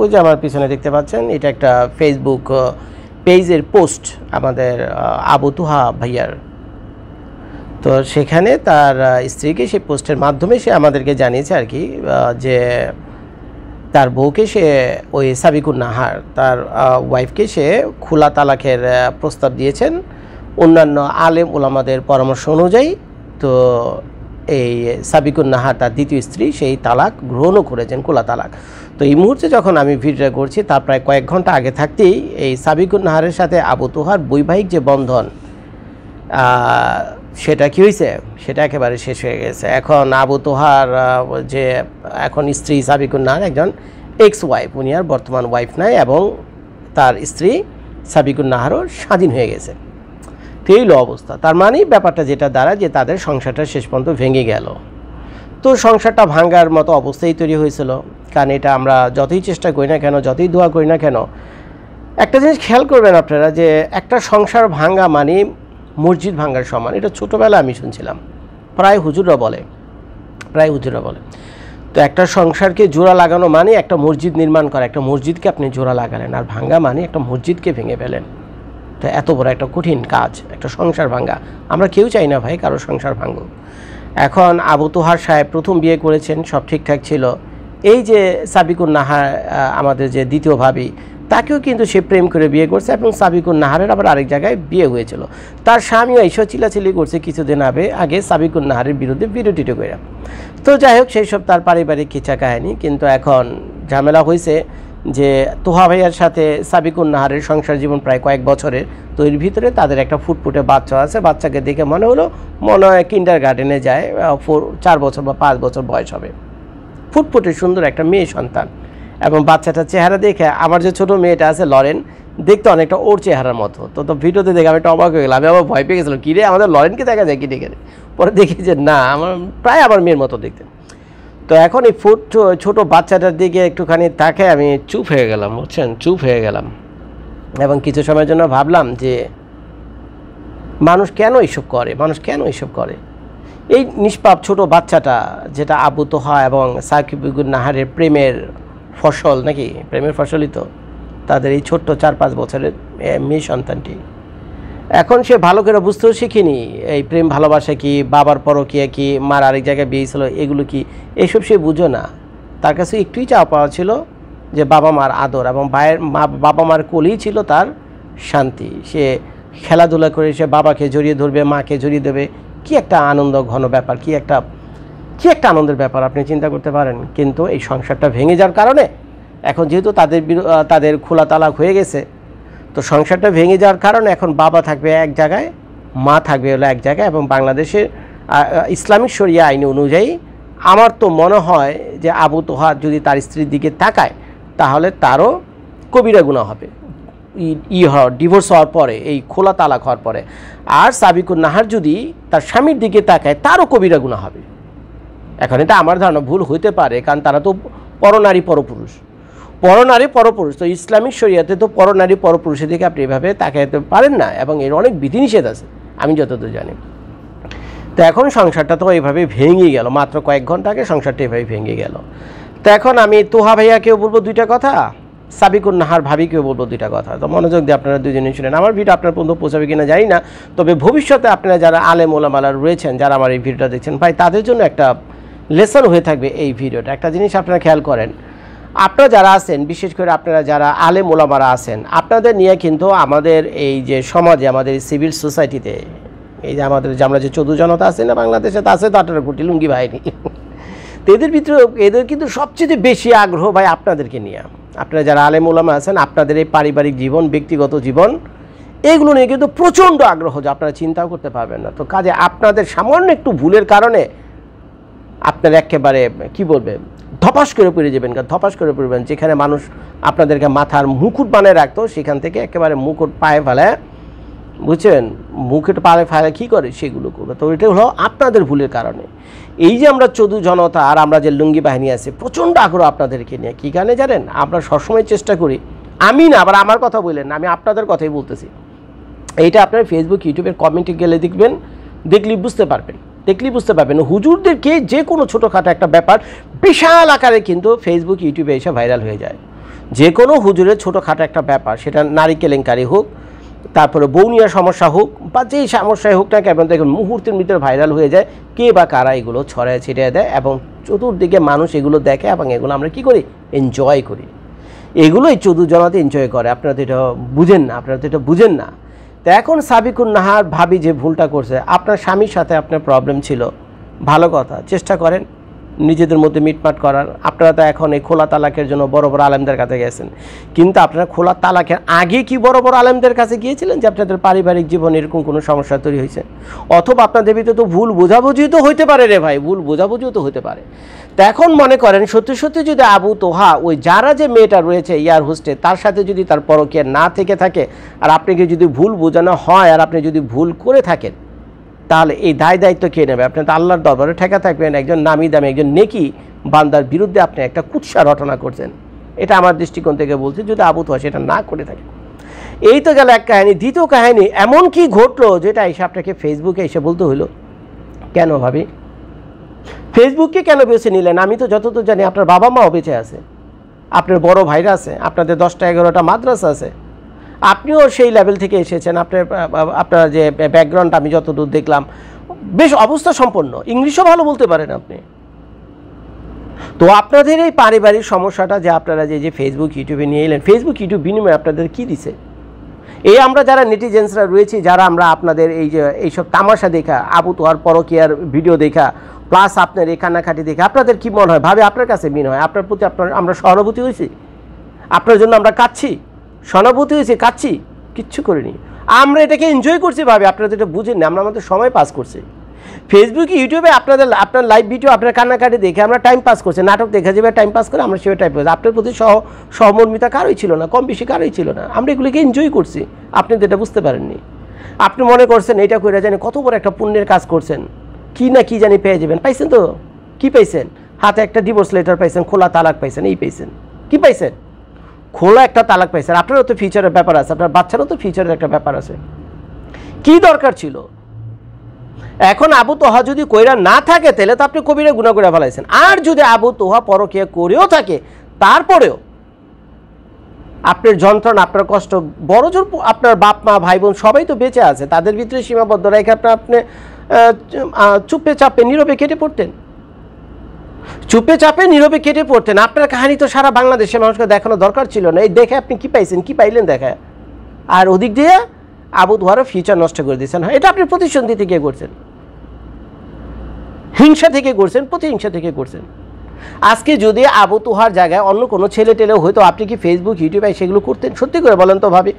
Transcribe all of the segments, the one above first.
ওই যে আমার পিছনে দেখতে পাচ্ছেন, এটা একটা ফেসবুক পেজের পোস্ট আমাদের আবু তোহা ভাইয়ার। তো সেখানে তার স্ত্রীকে সেই পোস্টের মাধ্যমে সে আমাদেরকে জানিয়েছে আর কি, যে তার বউকে সে ওই সাবিকুন নাহার তার ওয়াইফকে সে খোলা তালাকের প্রস্তাব দিয়েছেন অন্যান্য আলেম ওলামাদের পরামর্শ অনুযায়ী। তো এই সাবিকুন নাহার তার দ্বিতীয় স্ত্রী সেই তালাক গ্রহণও করেছেন, খোলা তালাক। তো এই মুহূর্তে যখন আমি ভিডিওটা করছি তার প্রায় কয়েক ঘন্টা আগে থাকতেই এই সাবিকুন নাহারের সাথে আবু তোহার বৈবাহিক যে বন্ধন সেটা কী হয়েছে, সেটা একেবারে শেষ হয়ে গেছে। এখন আবু তোহার যে এখন স্ত্রী সাবিকুন নাহার একজন এক্স ওয়াইফ, উনি আর বর্তমান ওয়াইফ নাই, এবং তার স্ত্রী সাবিকুন নাহারও স্বাধীন হয়ে গেছে। তো এই অবস্থা, তার মানে ব্যাপারটা যেটা দ্বারা যে তাদের সংসারটা শেষ পর্যন্ত ভেঙে গেল। তো সংসারটা ভাঙার মতো অবস্থাই তৈরি হয়েছিল, কারণ এটা আমরা যতই চেষ্টা করি না কেন, যতই দোয়া করি না কেন, একটা জিনিস খেয়াল করবেন আপনারা, যে একটা সংসার ভাঙা মানে মসজিদ ভাঙার সমান। এটা ছোটোবেলায় আমি শুনছিলাম, প্রায় হুজুররা বলে। তো একটা সংসারকে জোড়া লাগানো মানে একটা মসজিদ নির্মাণ করা, একটা মসজিদকে আপনি জোড়া লাগালেন, আর ভাঙা মানে একটা মসজিদকে ভেঙে ফেলেন। তো এত বড় একটা কঠিন কাজ, একটা সংসার ভাঙা। আমরা কেউ চাই না ভাই কারো সংসার ভাঙুক। এখন আবু তোহার সাহেব প্রথম বিয়ে করেছেন, সব ঠিকঠাক ছিল। এই যে সাবিকুন নাহার আমাদের যে দ্বিতীয় ভাবি, তাকেও কিন্তু সে প্রেম করে বিয়ে করছে, এবং সাবিকুন নাহারের আবার আরেক জায়গায় বিয়ে হয়েছিল। তার স্বামীও এইসব চিলাচিলি করছে কিছুদিন আগে সাবিকুন নাহারের বিরুদ্ধে ভিডিও টিডিও করে। তো যাই হোক, সেই সব তার পারিবারিক কিচ্ছা কাহিনী। কিন্তু এখন ঝামেলা হয়েছে যে তোহা ভাইয়ার সাথে সাবিকুন নাহারের সংসার জীবন প্রায় কয়েক বছরের, তো এর ভিতরে তাদের একটা ফুটফুটে বাচ্চা আছে। বাচ্চাকে দেখে মনে হয় কিন্ডার গার্ডেনে যায়, 4 বছর বা 5 বছর বয়স হবে। ফুটফুটে সুন্দর একটা মেয়ে সন্তান, এবং বাচ্চাটার চেহারা দেখে আমার যে ছোটো মেয়েটা আছে লরেন, দেখতে অনেকটা ওর চেহারার মতো। তো ভিডিওতে দেখে আমি একটা অবাক হয়ে গেলাম, আমি আবার ভয় পেয়ে গেছিলাম, কী রে আমাদের লরেনকে দেখা যায় কি দেখে। পরে দেখি যে না, আমার প্রায় আমার মেয়ের মতো দেখতে। তো এখন এই ছোটো বাচ্চাটার দিকে একটুখানি তাকে আমি চুপ হয়ে গেলাম, বুঝছেন, চুপ হয়ে গেলাম। এবং কিছু সময়ের জন্য ভাবলাম যে মানুষ কেন এইসব করে। এই নিষ্পাপ ছোটো বাচ্চাটা, যেটা আবু তোহা এবং সাকিবুন নাহারের প্রেমের ফসল, নাকি প্রেমের ফসলই তো তাদের এই ছোট্ট 4-5 বছরের মেয়ে সন্তানটি। এখন সে ভালো করে বুঝতেও শিখিনি এই প্রেম ভালোবাসা কি, বাবার পরকীয়া কি, মার আরেক জায়গায় বিয়ে ছিল এগুলো কি, এইসব সে বুঝো না। তার কাছে একটুই চাওয়া পাওয়া ছিল যে বাবা মার আদর, এবং বাবা মার কোলেই ছিল তার শান্তি। সে খেলাধুলা করে সে বাবাকে জড়িয়ে ধরবে, মাকে জড়িয়ে দেবে। কি একটা আনন্দ ঘন ব্যাপার, কি একটা আনন্দের ব্যাপার আপনি চিন্তা করতে পারেন। কিন্তু এই সংসারটা ভেঙে যাওয়ার কারণে, এখন যেহেতু তাদের খোলা তালাক হয়ে গেছে, তো সংসারটা ভেঙে যাওয়ার কারণে এখন বাবা থাকবে এক জায়গায়, মা থাকবে হলো এক জায়গায়। এবং বাংলাদেশের ইসলামিক শরিয়া আইন অনুযায়ী আমার তো মনে হয় যে আবু তোহা যদি তার স্ত্রীর দিকে তাকায়, তাহলে তারও কবিরা গুনাহ হবে ডিভোর্স হওয়ার পরে, এই খোলা তালাক হওয়ার পরে। আর সাবিকুন নাহার যদি তার স্বামীর দিকে তাকায়, তারও কবিরা গুনাহ হবে। এখন এটা আমার ধারণা ভুল হইতে পারে, কারণ তারা তো পরনারী পরপুরুষ। তো ইসলামিক শরিয়াতে তো পরনারী পরপুরুষের দিকে আপনি এভাবে তাকাইতে পারেন না, এবং এর অনেক বিধিনিষেধ আছে আমি যতদূর জানি। তো এখন সংসারটা তো এইভাবে ভেঙে গেল, মাত্র কয়েক ঘন্টা আগে সংসারটা এভাবে ভেঙে গেল। তো এখন আমি তোহা ভাইয়াকেও বলবো 2টা কথা, সাবিকুন নাহার ভাবিকেও বলবো 2টা কথা। তো মনোযোগ দিয়ে আপনারা দুজনেই শুনেন। আমার ভিডিও আপনার পর্যন্ত পৌঁছাবে কিনা জানি না, তবে ভবিষ্যতে আপনারা যারা আলেম ওলামারা রয়েছেন, যারা আমার এই ভিডিওটা দেখছেন, ভাই তাদের জন্য একটা লেসন হয়ে থাকবে এই ভিডিওটা। একটা জিনিস আপনারা খেয়াল করেন, আপনারা যারা আছেন, বিশেষ করে আপনারা যারা আলেম ওলামারা আছেন, আপনাদের নিয়ে কিন্তু আমাদের এই যে সমাজে, আমাদের সিভিল সোসাইটিতে, এই যে আমাদের যে আমরা যে চৌধু জনতা আছে না বাংলাদেশে, তা আছে তো 18 কোটি লুঙ্গি বাহিনী। তো এদের ভিতরে এদের কিন্তু সবচেয়ে বেশি আগ্রহ ভাই আপনাদেরকে নিয়ে। আপনারা যারা আলেম ওলামা আছেন, আপনাদের এই পারিবারিক জীবন, ব্যক্তিগত জীবন, এগুলো নিয়ে কিন্তু প্রচণ্ড আগ্রহ, যে আপনারা চিন্তাও করতে পারবেন না। তো কাজে আপনাদের সামান্য একটু ভুলের কারণে আপনারা একেবারে কী বলবে, ধপাস করে পড়ে যাবেন, ধপাস করে পড়বেন। যেখানে মানুষ আপনাদেরকে মাথার মুকুট বানিয়ে রাখতো, সেখান থেকে একেবারে মুকুট পায়ে ফেলে, বুঝছেন, মুকুট পায়ে ফেলে কী করে সেগুলো করবে। তো এটা হলো আপনাদের ভুলের কারণে। এই যে আমরা চৌধু জনতা আর আমরা যে লুঙ্গি বাহিনী আছে, প্রচণ্ড আগ্রহ আপনাদেরকে নিয়ে। কী কারণে জানেন? আমরা সবসময় চেষ্টা করি, আমি না, আবার আমার কথা বললেন না, আমি আপনাদের কথাই বলতেছি। এইটা আপনার ফেসবুক ইউটিউবের কমেন্টে গেলে দেখবেন, দেখলেই বুঝতে পারবেন হুজুরদেরকে যে কোনো ছোটোখাটো একটা ব্যাপার বিশাল আকারে কিন্তু ফেসবুক ইউটিউবে এসে ভাইরাল হয়ে যায়। যে কোনো হুজুরের ছোটোখাটো একটা ব্যাপার, সেটা নারী কেলেঙ্কারি হোক, তারপরে বৌনিয়া সমস্যা হোক, বা যেই সমস্যায় হোক না কেন, দেখুন মুহূর্তের ভিতরে ভাইরাল হয়ে যায়, কে বা কারা এগুলো ছড়ায় ছিটিয়ে দেয়, এবং চতুর্দিকে মানুষ এগুলো দেখে, এবং এগুলো আমরা কী করি, এনজয় করি। এগুলোই চতুর্জনাতে এনজয় করে। আপনারা তো এটা বুঝেন না। তো এখন সাবিকুন নাহার ভাবি যে ভুলটা করছে, আপনার স্বামীর সাথে আপনার প্রবলেম ছিল, ভালো কথা, চেষ্টা করেন নিজেদের মধ্যে মিটমাট করার। আপনারা তো এখন এই খোলা তালাকের জন্য বড় বড় আলেমদের কাছে গেছেন, কিন্তু আপনারা খোলা তালাকের আগে কি বড় বড় আলেমদের কাছে গিয়েছিলেন যে আপনাদের পারিবারিক জীবনে এরকম কোনো সমস্যা তৈরি হয়েছে? অথবা আপনাদের ভিতরে তো ভুল বোঝাবুঝিও তো হইতে পারে রে ভাই, ভুল বোঝাবুঝিও তো হতে পারে। তো এখন মনে করেন সত্যি সত্যি যদি আবু তোহা ওই যারা যে মেয়েটা রয়েছে এয়ার হোস্টে, তার সাথে যদি তার পরকীয়া না থেকে থাকে, আর আপনাকে যদি ভুল বোঝানো হয়, আর আপনি যদি ভুল করে থাকেন, তাহলে এই দায়িত্ব কে নেবে? আপনি তো আল্লাহর দরবারে ঠেকা থাকবেন। একজন নামি দামি একজন নেকি বান্দার বিরুদ্ধে আপনি একটা কুৎসা রটনা করছেন। এটা আমার দৃষ্টিকোণ থেকে বলছি, যদি আবু তোহা সেটা না করে থাকে। এই তো গেল এক কাহিনী। দ্বিতীয় কাহিনী, এমন কি ঘটলো যেটা এসে আপনাকে ফেসবুকে এসে বলতে হলো? কেন ভাবি ফেসবুককে কেন বেছে নিলেন? আমি তো যতদূর জানি আপনার বাবা মাও বেঁচে আছে, আপনার বড় ভাইরা আছে, আপনাদের 10টা 11টা মাদ্রাসা আছে, আপনিও সেই লেভেল থেকে এসেছেন। আপনার যে ব্যাকগ্রাউন্ড আমি যতদূর দেখলাম বেশ অবস্থা সম্পন্ন, ইংলিশও ভালো বলতে পারেন আপনি। তো আপনাদের এই পারিবারিক সমস্যাটা যে আপনারা যে ফেসবুক ইউটিউবে নিয়ে এলেন, ফেসবুক ইউটিউব বিনিময়ে আপনাদের কী দিছে? এই আমরা যারা নেটিজেন্সরা রয়েছি, যারা আমরা আপনাদের এই যে এইসব তামাশা দেখা, আবু তোহার পরকীয়ার ভিডিও দেখা, প্লাস আপনার এই কান্নাকাটি দেখে আপনাদের কি মনে হয়? ভাবে আপনার কাছে মনে হয় আপনার প্রতি আমরা সহানুভূতি হয়েছি? আপনার জন্য আমরা কাঁদছি, সহানুভূতি হয়েছি, কাঁদছি? কিচ্ছু করিনি, আমরা এটাকে এনজয় করছি। ভাবে আপনারা তো এটা বুঝেন না, আমরা আমাদের সময় পাস করছি। ফেসবুকে ইউটিউবে আপনার লাইভ ভিডিও, আপনার কান্নাকাটি দেখে আমরা টাইম পাস করছি। নাটক দেখে যাবে টাইম পাস করে, আমরা সেভাবে টাইম পাস। আপনার প্রতি সহমর্মিতা কারোই ছিল না, কম বেশি কারোই ছিল না। আমরা এগুলিকে এনজয় করছি, আপনি তো এটা বুঝতে পারেননি। আপনি মনে করছেন এটা করে জানি কত বড় একটা পুণ্যের কাজ করছেন, কি না কি জানি পেয়ে যাবেন। পাইছেন তো? কি পাইছেন? হাতে একটা ডিভোর্স লেটার পাইছেন, খোলা তালাক পাইছেন, এই পাইছেন। কি পাইছেন? খোলা একটা তালাক পাইছেন। আপনারও তো ফিউচারের ব্যাপার আছে, আপনার বাচ্চারও তো ফিউচারের একটা ব্যাপার আছে। কি দরকার ছিল? এখন আবু তোহা যদি কইরা না থাকে, তাহলে তো আপনি কবিরা গুনাহ করে ফেলাইছেন। আর যদি আবু তোহা পরকীয়া করেও থাকে, তারপরেও আপনার যন্ত্রণা, আপনার কষ্ট, বড় জোর আপনার বাপ মা ভাই বোন সবাই তো বেঁচে আছে, তাদের ভিতরে সীমাবদ্ধ রেখে আপনি চুপে চাপে নীরবে কেটে পড়তেন, চুপে চাপে নীরবে কেটে পড়তেন। আপনার কাহিনী তো সারা বাংলাদেশের মানুষকে দেখানো দরকার ছিল না। এই দেখে আপনি কি পাইছেন, কি পাইলেন দেখা, আর ওদিক দিয়ে আবু তোহারও ফিউচার নষ্ট করে দিয়েছেন। এটা আপনি প্রতিসন্ধি থেকে করছেন, হিংসা থেকে করছেন, প্রতিহিংসা থেকে করছেন। আজকে যদি আবু তোহার জায়গায় অন্য কোনো ছেলে টেলেও হয়তো, আপনি কি ফেসবুক ইউটিউবে সেগুলো করতেন? সত্যি করে বলেন তো ভাবি।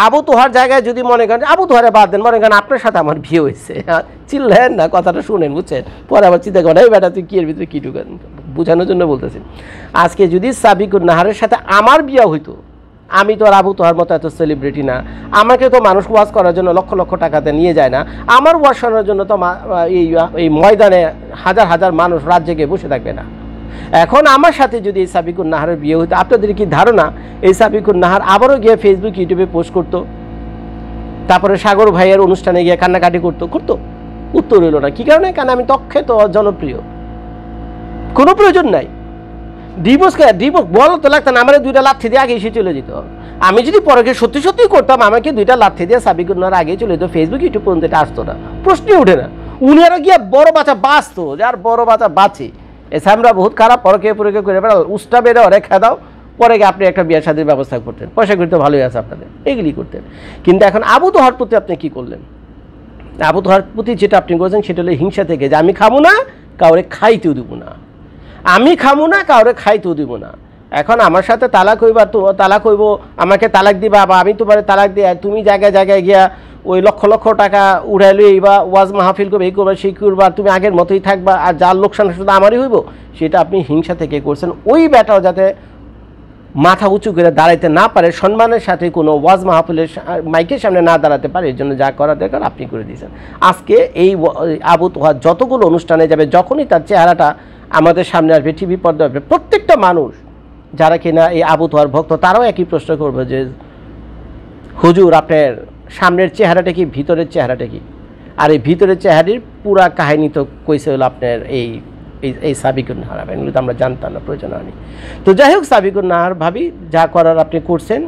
আবু তোহার জায়গায় যদি মনে করেন, আবু তোহারে বাদ দেন, মনে করেন আপনার সাথে আমার বিয়ে হয়েছে, চিল্লেন না, কথাটা শুনেন, বুঝছেন? পরে আবার চিন্তা করেন, এই বেটা তুই কি এর ভিতরে কি ঢুকেন, বোঝানোর জন্য বলতেছি। আজকে যদি সাবিকুন নাহারের সাথে আমার বিয়ে হইতো, আমি তো আর আবু তোহার মতো এত সেলিব্রিটি না, আমাকে তো মানুষ ওয়াজ করার জন্য লক্ষ লক্ষ টাকাতে নিয়ে যায় না, আমার ওয়াজ শোনার জন্য তো এই ময়দানে হাজার হাজার মানুষ রাত জেগে বসে থাকবে না। এখন আমার সাথে যদি এই সাবিকুন নাহারের বিয়ে হতো, আপনাদের কি ধারণা এই সাবিকুন নাহার আবারও গিয়ে ফেসবুক ইউটিউবে পোস্ট করতো, তারপরে সাগর ভাইয়ের অনুষ্ঠানে গিয়ে কান্নাকাটি করতো? উত্তর হইল না। কি কারণে? কারণ আমি তক্ষে তো জনপ্রিয়, কোনো প্রয়োজন নাই। ডিভোর্স বলো তো লাগতো না, আমার 2টা লাথি দিয়ে আগে এসে চলে যেত। আমি যদি পরকে সত্যি সত্যি করতাম, আমাকে 2টা লাথি দিয়ে সাবিকুন নাহার আগে চলে যেত, ফেসবুক ইউটিউব পর্যন্ত এটা আসতো না, প্রশ্নই ওঠে না। উনি আরো গিয়ে বড় বাচ্চা বাঁচতো, যার বড় বাচ্চা বাঁচে। এসে আমরা বহুত খারাপ পরকে করে বেড়াল, উষ্টা বেড়ে অরে খেয়ে দাও, পরে গিয়ে আপনি একটা বিয়ের শাদীর ব্যবস্থা করতেন, পয়সা করতে ভালোই আছে আপনাদের, এগুলি করতেন। কিন্তু এখন আবু তোহার প্রতি আপনি কি করলেন? আবু তোহার প্রতি যেটা আপনি করেছেন সেটা হলো হিংসা থেকে, যে আমি খাবো না, কাউরে খাইতেও দিব না, আমি খাবো না, কাউরে খাইতেও দিব না। এখন আমার সাথে তালাক হইবা, তো তালাক হইব, আমাকে তালাক দিবা, বা আমি তোমার তালাক দিয়ে তুমি জায়গায় জায়গায় গিয়া ওই লক্ষ লক্ষ টাকা উড়াইলে বা ওয়াজ মাহফিল করবে, এই করবা সেই করবা, তুমি আগের মতোই থাকবা, আর যার লোকসান শুধু আমারই হইব, সেটা আপনি হিংসা থেকে করছেন। ওই ব্যাটাও যাতে মাথা উঁচু করে দাঁড়াইতে না পারে, সম্মানের সাথে কোনো ওয়াজ মাহফিলের মাইকের সামনে না দাঁড়াতে পারে, এর জন্য যা করা দরকার আপনি করে দিয়েছেন। আজকে এই আবু তোহা যতগুলো অনুষ্ঠানে যাবে, যখনই তার চেহারাটা আমাদের সামনে আসবে, টিভি পর্দা আসবে, প্রত্যেকটা মানুষ যারা কিনা এই আবু তোহার ভক্ত, তারাও একই প্রশ্ন করবে যে হুজুর আপনার সামনের চেহারাটা কি, ভিতরের চেহারাটা কি? আর এই ভিতরের চেহারির পুরা কাহিনী তো কইছে হলো আপনার এই এই সাবিকুন নাহার ভাবি, এগুলো তো আমরা জানতাম না, প্রয়োজন হয়নি। তো যাই হোক, সাবিকুন নাহার ভাবি যা করার আপনি করছেন।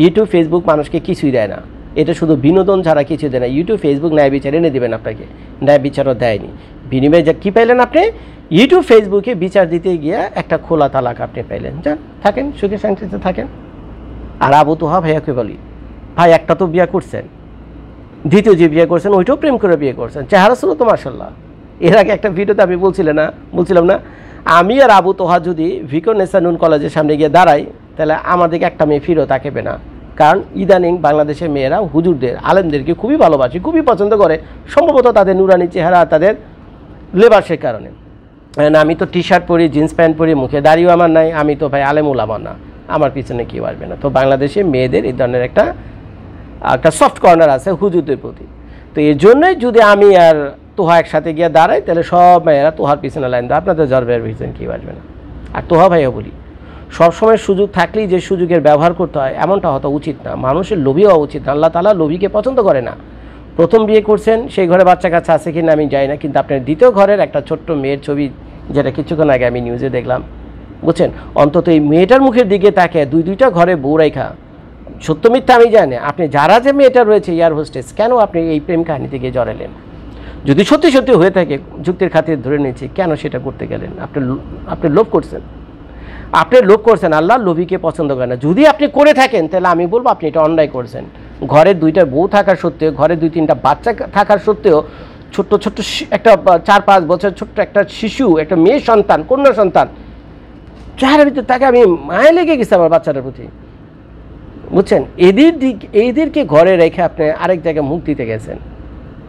ইউটিউব ফেসবুক মানুষকে কিছুই দেয় না, এটা শুধু বিনোদন ছাড়া কিছু দেয় না। ইউটিউব ফেসবুক ন্যায় বিচার এনে দেবেন আপনাকে, ন্যায় বিচারও দেয়নি। বিনিময়ে যা কী পাইলেন আপনি, ইউটিউব ফেসবুকে বিচার দিতে গিয়ে একটা খোলা তালাক আপনি পাইলেন। যান, থাকেন, সুখে শান্তিতে থাকেন। আর আবু তোহা ভাইয়াকে বলি, ভাই একটা তো বিয়ে করছেন, দ্বিতীয় যে বিয়ে করছেন ওইটাও প্রেম করে বিয়ে করছেন, চেহারা ছিল তো মাশাআল্লাহ। এর আগে একটা ভিডিওতে আমি বলছিলাম না, আমি আর আবু তোহা যদি ভিকনেসা নুন কলেজের সামনে গিয়ে দাঁড়াই, তাহলে আমাদেরকে একটা মেয়ে ফিরও তাকাবে না। কারণ ইদানিং বাংলাদেশের মেয়েরা হুজুরদের, আলেমদেরকে খুবই ভালোবাসে, খুবই পছন্দ করে, সম্ভবত তাদের নুরানি চেহারা, তাদের লেবাসের কারণে। আমি তো টি শার্ট পরি, জিন্স প্যান্ট পরি, মুখে দাড়িও আমার নাই, আমি তো ভাই আলেম উলামা না, আমার পিছনে কেউ আসবে না। তো বাংলাদেশে মেয়েদের এই ধরনের একটা সফট কর্নার আছে হুজুরদের প্রতি। তো এর জন্যই যদি আমি আর তোহা একসাথে গিয়ে দাঁড়াই, তাহলে সব মেয়েরা তোহার পিছনে লাইন দেয়, আপনাদের জর্বের পিছনে কেউ আসবে না। আর তোহা ভাইও বলি, সবসময় সুযোগ থাকলেই যে সুযোগের ব্যবহার করতে হয় এমনটা হওয়া উচিত না, মানুষের লোভী হওয়া উচিত না। আল্লাহ তাআলা লোভীকে পছন্দ করে না। প্রথম বিয়ে করছেন, সেই ঘরে বাচ্চা কাচ্চা আছে কিনা আমি যাই না, কিন্তু আপনার দ্বিতীয় ঘরের একটা ছোট্ট মেয়ের ছবি, যেটা কিছুক্ষণ আগে আমি নিউজে দেখলাম, বুঝছেন, অন্তত এই মেয়েটার মুখের দিকে তাকে দুইটা ঘরে বউ রাইখা, সত্য মিথ্যা আমি জানি, আপনি যারা যে মেয়েটা রয়েছে এয়ার হোস্টেস, কেন আপনি এই প্রেম কাহিনীতে গিয়ে জড়ালেন? যদি সত্যি সত্যি হয়ে থাকে, যুক্তির খাতিরে ধরে নিচ্ছি, কেন সেটা করতে গেলেন? আপনি লোভ করছেন, আল্লাহ লোভীকে পছন্দ করে না। যদি আপনি করে থাকেন, তাহলে আমি বলবো আপনি এটা অন্যায় করছেন। ঘরে দুইটা বউ থাকার সত্ত্বেও, ঘরে 2-3টা বাচ্চা থাকার সত্ত্বেও, ছোট্ট একটা 4-5 বছর ছোট্ট একটা শিশু, একটা মেয়ে সন্তান, কন্যা সন্তান, চেহারার ভিতরে তাকে আমি মায়া লেগে গেছে আমার বাচ্চাটার প্রতি, বুঝছেন। এদেরকে ঘরে রেখে আপনি আরেক জায়গায় মুখ দিতে গেছেন,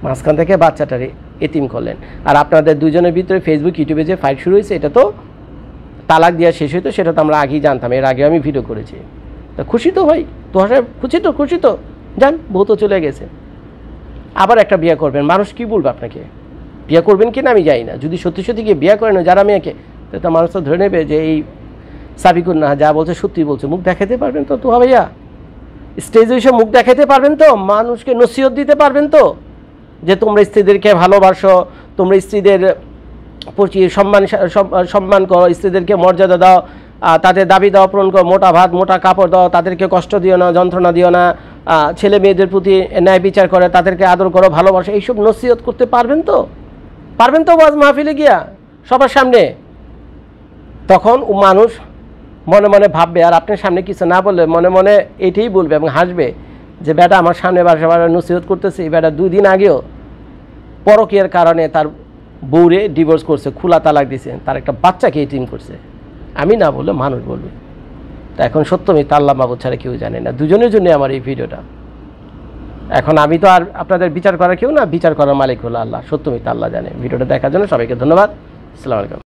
মাঝখান থেকে বাচ্চাটারে এতিম করলেন। আর আপনাদের দুজনের ভিতরে ফেসবুক ইউটিউবে যে ফাইট শুরু হয়েছে, এটা তো তালাক দেওয়া শেষ হইতো, সেটা তো আমরা আগেই জানতাম, এর আগে আমি ভিডিও করেছি। তা খুশি তো ভাই, তোহার সাহেব খুশি তো যান, বউ তো চলে গেছে, আবার একটা বিয়ে করবেন। মানুষ কি বলবে আপনাকে? বিয়ে করবেন কি না আমি জানি না, যদি সত্যি সত্যি গিয়ে বিয়ে করেন যারা মেয়েকে, তো মানুষ তো ধরে নেবে যে এই সাবিকুন নাহার যা বলছে সত্যি বলছে। মুখ দেখাতে পারবেন তো তোহা ভাইয়া? স্টেজে এসে মুখ দেখাতে পারবেন তো? মানুষকে নসিহত দিতে পারবেন তো যে তোমরা স্ত্রীদেরকে ভালোবাসো, তোমরা স্ত্রীদের প্রতি সম্মান করো, স্ত্রীদেরকে মর্যাদা দাও, তাদের দাবি দাও পূরণ করো, মোটা ভাত মোটা কাপড় দাও, তাদেরকে কষ্ট দিও না, যন্ত্রণা দিও না, ছেলে মেয়েদের প্রতি ন্যায় বিচার করে, তাদেরকে আদর করো, ভালোবাসো, এইসব নসিহত করতে পারবেন তো? ওয়াজ মাহফিলে গিয়া সবার সামনে? তখন মানুষ মনে মনে ভাববে, আর আপনার সামনে কিছু না বললে মনে মনে এটাই বলবে এবং হাসবে যে বেটা আমার সামনে বাসা নসিহত করতেছে, এই বেটা 2 দিন আগেও পরকীয়ার কারণে তার বউরে ডিভোর্স করছে, খোলা তালাক দিছে, তার একটা বাচ্চাকে এতিম করছে। আমি না বললে মানুষ বলবে। তা এখন সত্য মিথ্যা আল্লাহ মাহবুব ছাড়া কেউ জানে না, দুজনের জন্য আমার এই ভিডিওটা। এখন আমি তো আর আপনাদের বিচার করার কেউ না, বিচার করার মালিক হলো আল্লাহ, সত্য মিথ্যা আল্লাহ জানে। ভিডিওটা দেখার জন্য সবাইকে ধন্যবাদ। আসসালামু আলাইকুম।